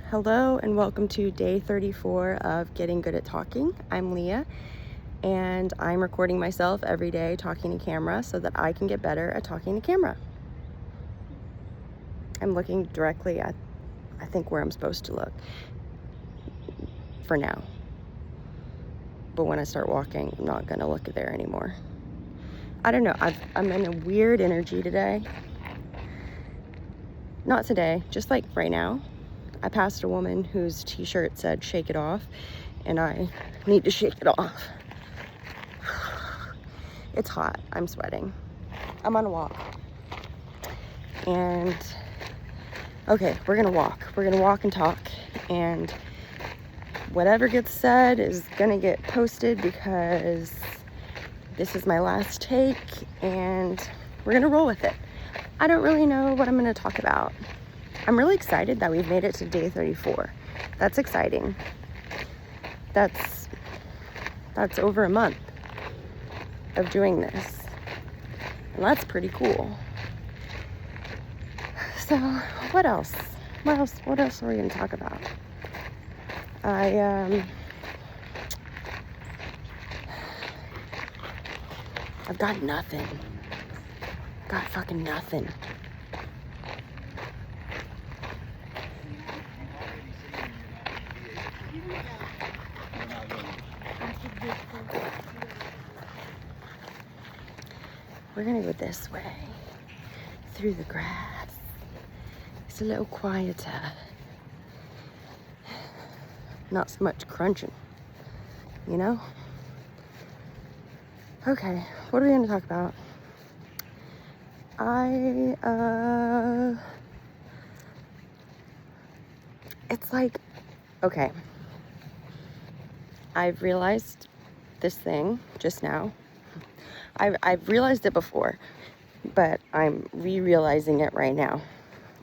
Hello and welcome to day 34 of Getting Good at Talking. I'm Leah and I'm recording myself every day talking to camera so that I can get better at talking to camera. I'm looking directly at, I think, where I'm supposed to look for now. But when I start walking, I'm not going to look there anymore. I don't know. I'm in a weird energy today. Not today, just like right now. I passed a woman whose t-shirt said "Shake it off," and I need to shake it off. It's hot. I'm sweating. I'm on a walk. And okay, we're gonna walk. We're gonna walk and talk, and whatever gets said is gonna get posted because this is my last take and we're gonna roll with it. I don't really know what I'm gonna talk about. I'm really excited that we've made it to day 34. That's exciting. That's over a month of doing this. And that's pretty cool. So what else? What else are we gonna talk about? I've got nothing. Got fucking nothing. We're gonna go this way, through the grass. It's a little quieter. Not so much crunching, you know? Okay, what are we gonna talk about? It's like, okay, I've realized this thing just now. I've realized it before, but I'm re-realizing it right now.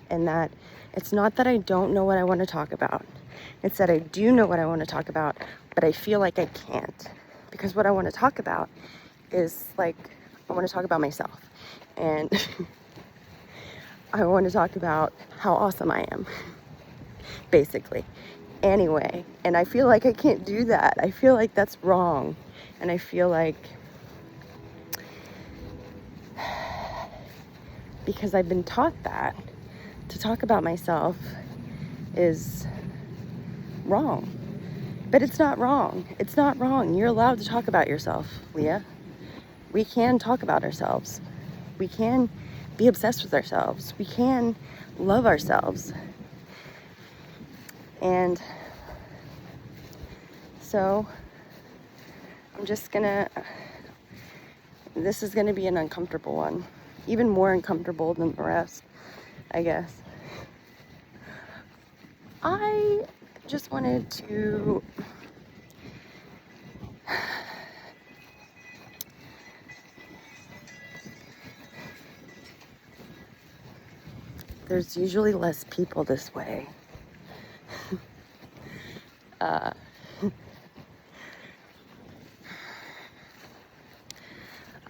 And that it's not that I don't know what I want to talk about. It's that I do know what I want to talk about, but I feel like I can't. Because what I want to talk about is like, I want to talk about myself. And I want to talk about how awesome I am, basically. Anyway, and I feel like I can't do that. I feel like that's wrong. And I feel like, because I've been taught that, to talk about myself is wrong. But it's not wrong. It's not wrong. You're allowed to talk about yourself, Leah. We can talk about ourselves. We can be obsessed with ourselves. We can love ourselves. And so I'm just gonna, this is gonna be an uncomfortable one. Even more uncomfortable than the rest, I guess. I just wanted to there's usually less people this way.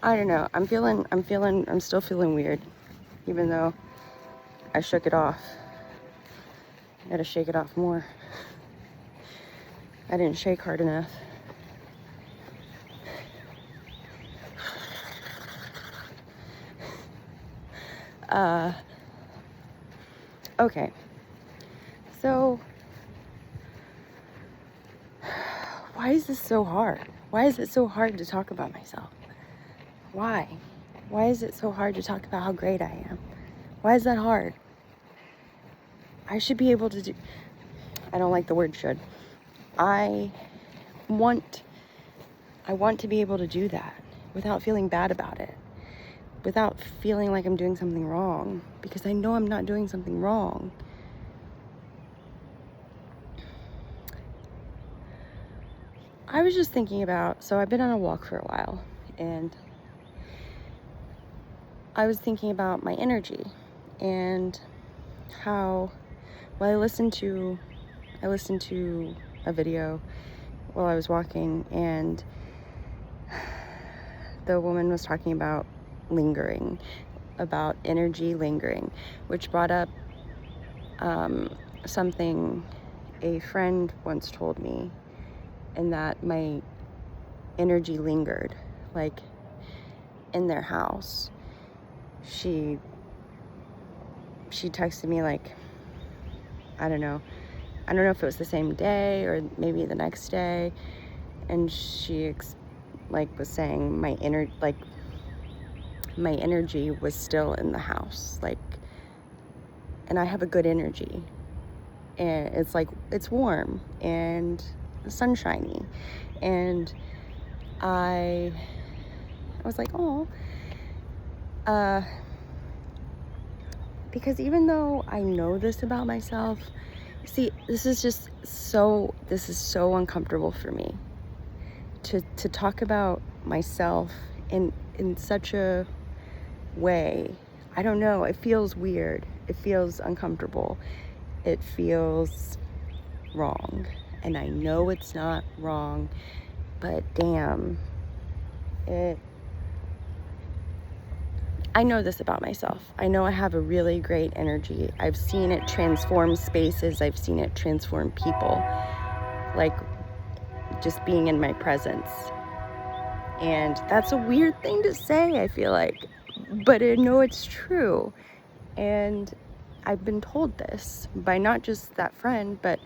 I don't know. I'm still feeling weird, even though I shook it off. I gotta shake it off more. I didn't shake hard enough. Okay. So, why is this so hard? Why is it so hard to talk about myself? Why? Why is it so hard to talk about how great I am? Why is that hard? I should be able to do... I don't like the word should. I want to be able to do that without feeling bad about it. Without feeling like I'm doing something wrong. Because I know I'm not doing something wrong. I was just thinking about... So I've been on a walk for a while. And I was thinking about my energy. And how... Well, I listened to a video while I was walking, and the woman was talking about lingering, energy lingering, which brought up something a friend once told me, and that my energy lingered, like in their house. She texted me like, I don't know if it was the same day or maybe the next day, and she was saying my energy was still in the house, like, and I have a good energy, and it's like, it's warm and sunshiny, and I was like, oh, because even though I know this about myself, see, this is so uncomfortable for me to talk about myself in such a way. I don't know, it feels weird, it feels uncomfortable, it feels wrong, and I know it's not wrong, but damn, I know this about myself. I know I have a really great energy. I've seen it transform spaces. I've seen it transform people, like just being in my presence. And that's a weird thing to say, I feel like, but I know it's true. And I've been told this by not just that friend, but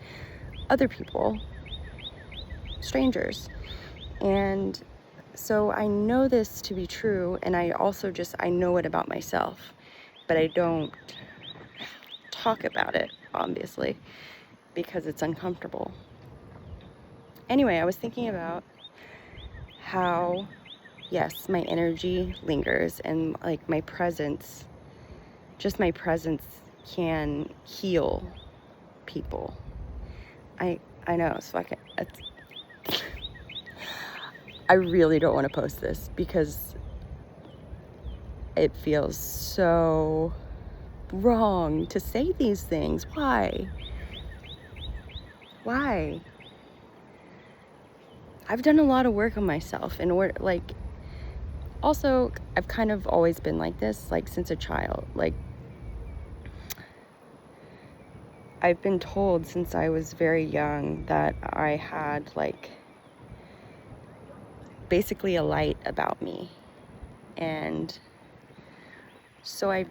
other people, strangers. And so I know this to be true, and I also I know it about myself, but I don't talk about it, obviously, because it's uncomfortable. Anyway, I was thinking about how, yes, my energy lingers, and like my presence can heal people. I know, it's fucking, I really don't want to post this because it feels so wrong to say these things. Why? I've done a lot of work on myself in order, like, also, I've kind of always been like this, like, since a child. Like, I've been told since I was very young that I had, like, basically a light about me. And so I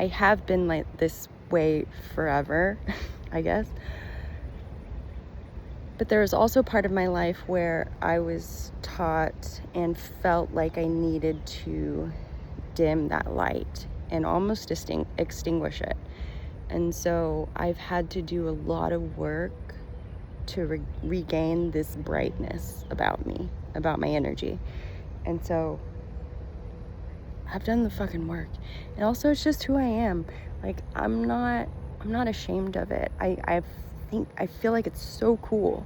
have been like this way forever, I guess. But there was also part of my life where I was taught and felt like I needed to dim that light and almost extinguish it. And so I've had to do a lot of work to regain this brightness about me, about my energy. And so I've done the fucking work. And also, it's just who I am. Like, I'm not ashamed of it. I feel like it's so cool.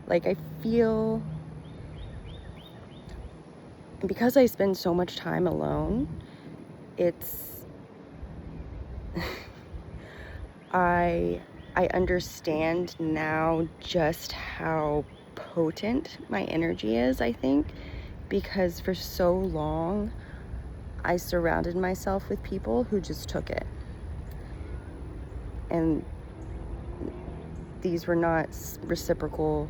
Like, I feel, because I spend so much time alone, it's I understand now just how potent my energy is, I think, because for so long I surrounded myself with people who just took it. And these were not reciprocal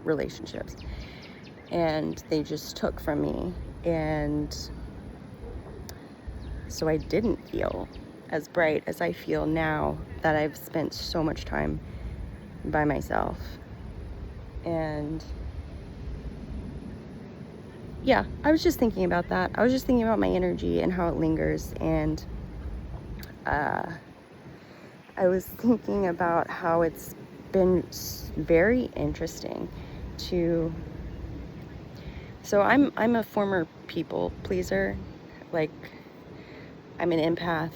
relationships. And they just took from me. And so I didn't feel as bright as I feel now that I've spent so much time by myself. And yeah, I was just thinking about that. I was just thinking about my energy and how it lingers. And I was thinking about how it's been very interesting to, so I'm a former people pleaser. Like, I'm an empath.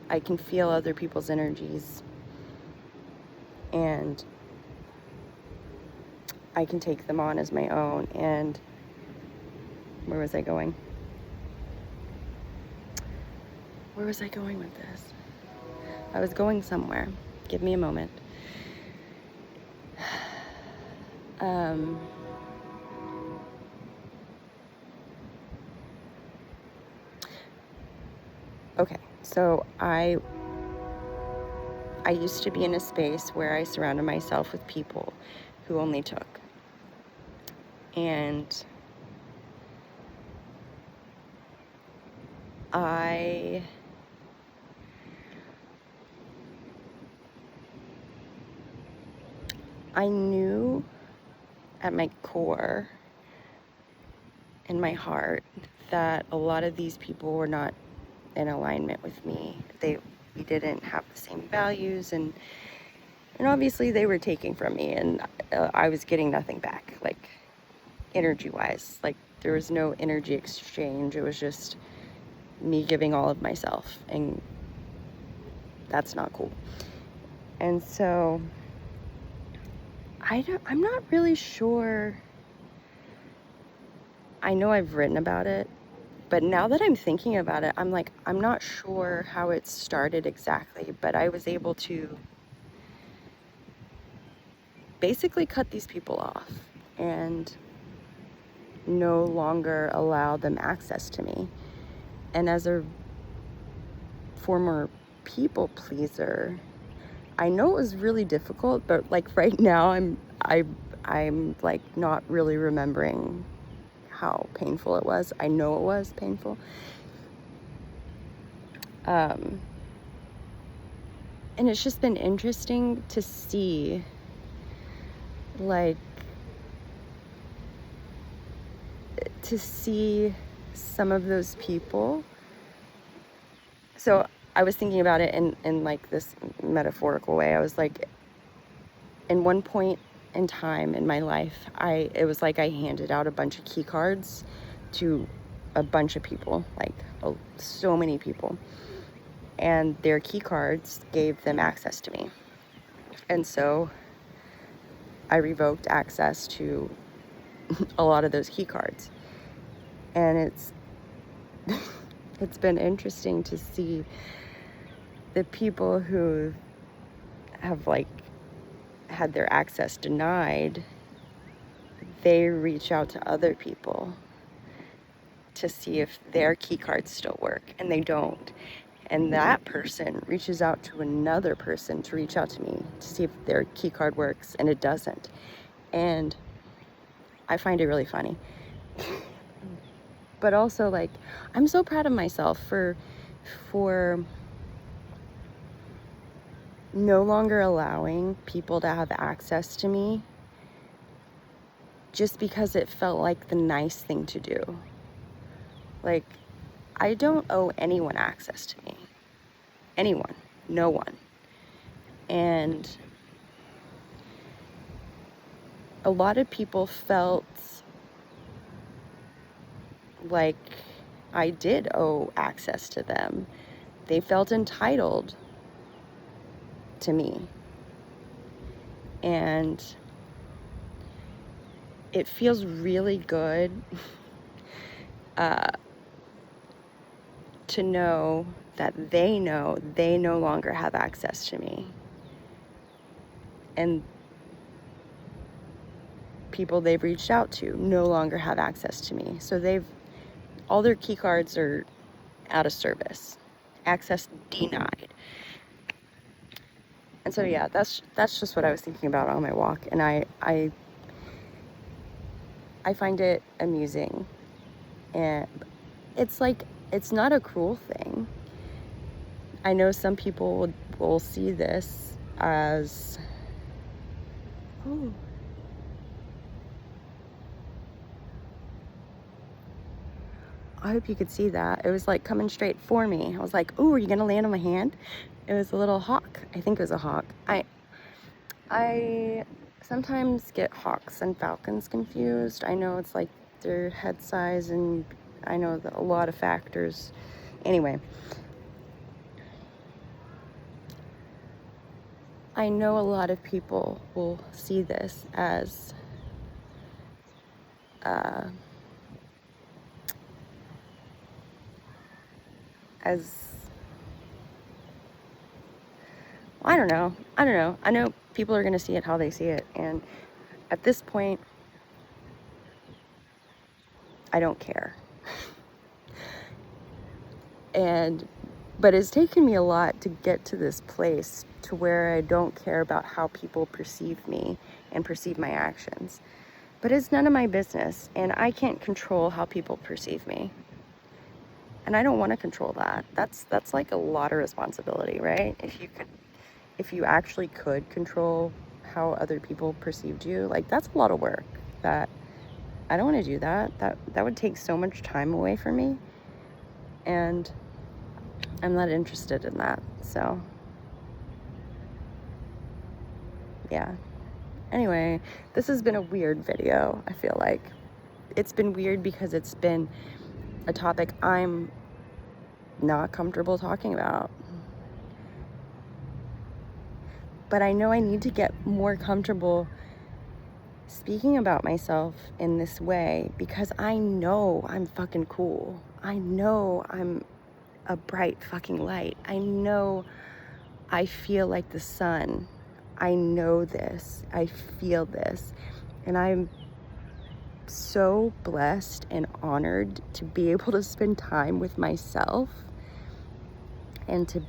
I can feel other people's energies, and I can take them on as my own. And where was I going? Where was I going with this? I was going somewhere. Give me a moment. Okay, so I I used to be in a space where I surrounded myself with people who only took. And I knew at my core, in my heart, that a lot of these people were not in alignment with me. We didn't have the same values, and obviously they were taking from me, and I was getting nothing back, like energy wise. Like there was no energy exchange. It was just me giving all of myself, and that's not cool. And so I'm not really sure. I know I've written about it, but now that I'm thinking about it, I'm like, I'm not sure how it started exactly, but I was able to basically cut these people off and no longer allow them access to me. And as a former people pleaser, I know it was really difficult, but like right now I'm like not really remembering how painful it was. I know it was painful. And it's just been interesting to see, like, some of those people. So I was thinking about it in like this metaphorical way. I was like, in one point in time in my life, it was like I handed out a bunch of key cards to a bunch of people, like so many people, and their key cards gave them access to me. And so I revoked access to a lot of those key cards. And it's been interesting to see the people who have like had their access denied. They reach out to other people to see if their key cards still work, and they don't. And that person reaches out to another person to reach out to me to see if their key card works, and it doesn't. And I find it really funny. But also, like, I'm so proud of myself for no longer allowing people to have access to me just because it felt like the nice thing to do. Like, I don't owe anyone access to me. Anyone. No one. And a lot of people felt like I did owe access to them. They felt entitled to me. And it feels really good to know that they know they no longer have access to me. And people they've reached out to no longer have access to me. So all their key cards are out of service. Access denied. And so yeah, that's just what I was thinking about on my walk, and I find it amusing. And it's like, it's not a cruel thing. I know some people will see this as, oh, I hope you could see that. It was like coming straight for me. I was like, oh, are you gonna land on my hand? It was a little hawk. I think it was a hawk. I sometimes get hawks and falcons confused. I know it's like their head size, and I know a lot of factors. Anyway, I know a lot of people will see this as I don't know. I know people are going to see it how they see it. And at this point, I don't care. And But it's taken me a lot to get to this place to where I don't care about how people perceive me and perceive my actions. But it's none of my business, and I can't control how people perceive me. And I don't want to control that. That's like a lot of responsibility, right? If you actually could control how other people perceived you, like, that's a lot of work. That I don't want to do that. That would take so much time away from me, and I'm not interested in that. So yeah. Anyway, this has been a weird video. I feel like it's been weird because it's been a topic I'm not comfortable talking about. But I know I need to get more comfortable speaking about myself in this way, because I know I'm fucking cool. I know I'm a bright fucking light. I know I feel like the sun. I know this. I feel this. And I'm so blessed and honored to be able to spend time with myself and to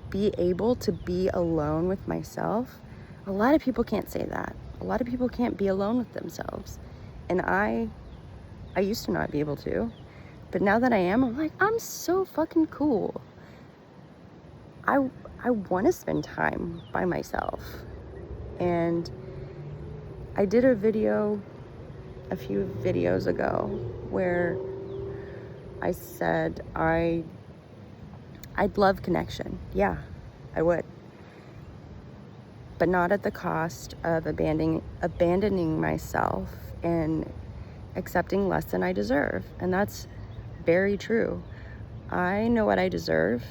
be able to be alone with myself. A lot of people can't say that. A lot of people can't be alone with themselves. And I used to not be able to. But now that I am, I'm like, I'm so fucking cool. I want to spend time by myself. And I did a video a few videos ago where I said I'd love connection. Yeah, I would. But not at the cost of abandoning myself and accepting less than I deserve. And that's very true. I know what I deserve,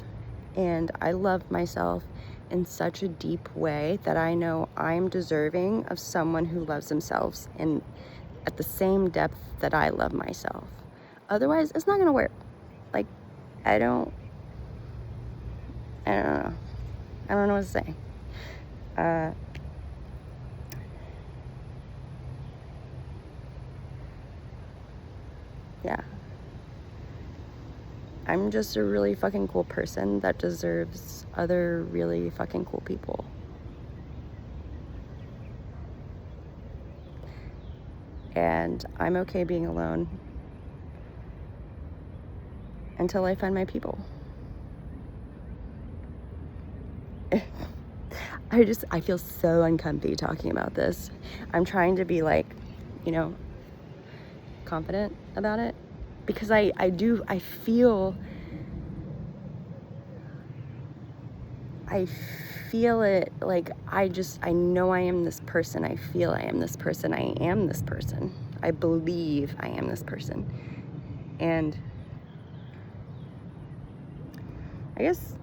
and I love myself in such a deep way that I know I'm deserving of someone who loves themselves and at the same depth that I love myself. Otherwise, it's not gonna work. Like, I don't know. I don't know what to say. Yeah. I'm just a really fucking cool person that deserves other really fucking cool people. And I'm okay being alone until I find my people. I feel so uncomfy talking about this. I'm trying to be like, confident about it, because I feel it. Like, I know I am this person. I feel I am this person. I am this person. I believe I am this person. And I guess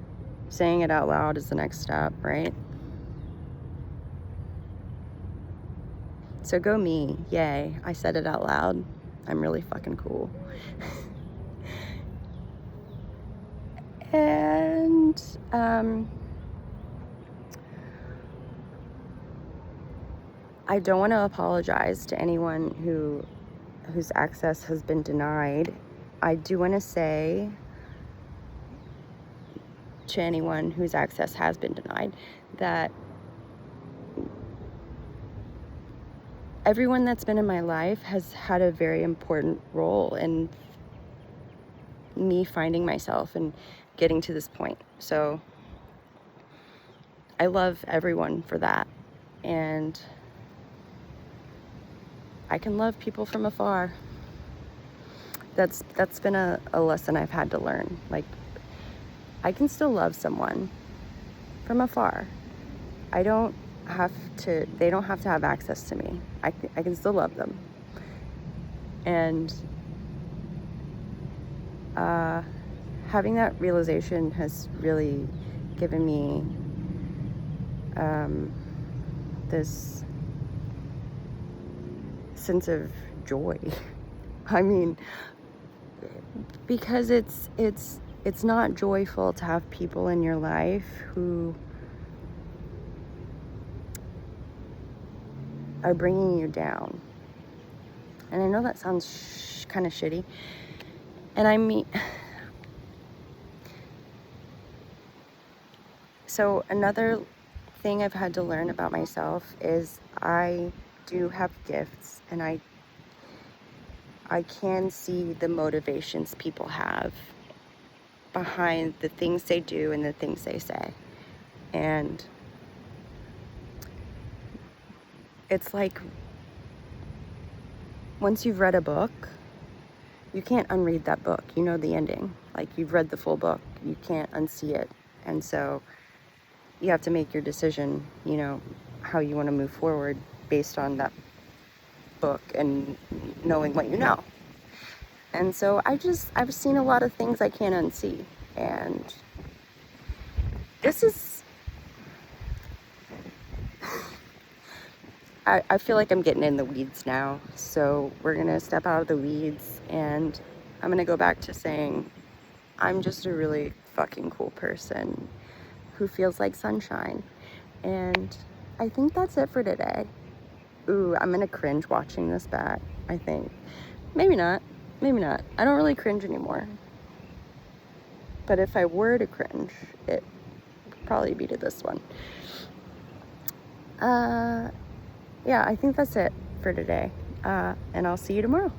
saying it out loud is the next step, right? So go me. Yay. I said it out loud. I'm really fucking cool. And I don't want to apologize to anyone whose access has been denied. I do want to say to anyone whose access has been denied that everyone that's been in my life has had a very important role in me finding myself and getting to this point. So I love everyone for that. And I can love people from afar. That's been a lesson I've had to learn. Like, I can still love someone from afar. They don't have to have access to me. I can still love them. And having that realization has really given me this sense of joy. I mean, because it's not joyful to have people in your life who are bringing you down. And I know that sounds kind of shitty. And I mean, So another thing I've had to learn about myself is I do have gifts, and I can see the motivations people have behind the things they do and the things they say. And it's like, once you've read a book, you can't unread that book. You know the ending. Like, you've read the full book. You can't unsee it. And so you have to make your decision, you know, how you want to move forward based on that book and knowing what you know. And so I've seen a lot of things I can't unsee. And this is, I feel like I'm getting in the weeds now. So we're going to step out of the weeds, and I'm going to go back to saying I'm just a really fucking cool person who feels like sunshine. And I think that's it for today. Ooh, I'm going to cringe watching this back, I think. Maybe not. Maybe not. I don't really cringe anymore. But if I were to cringe, it would probably be to this one. Yeah, I think that's it for today. And I'll see you tomorrow.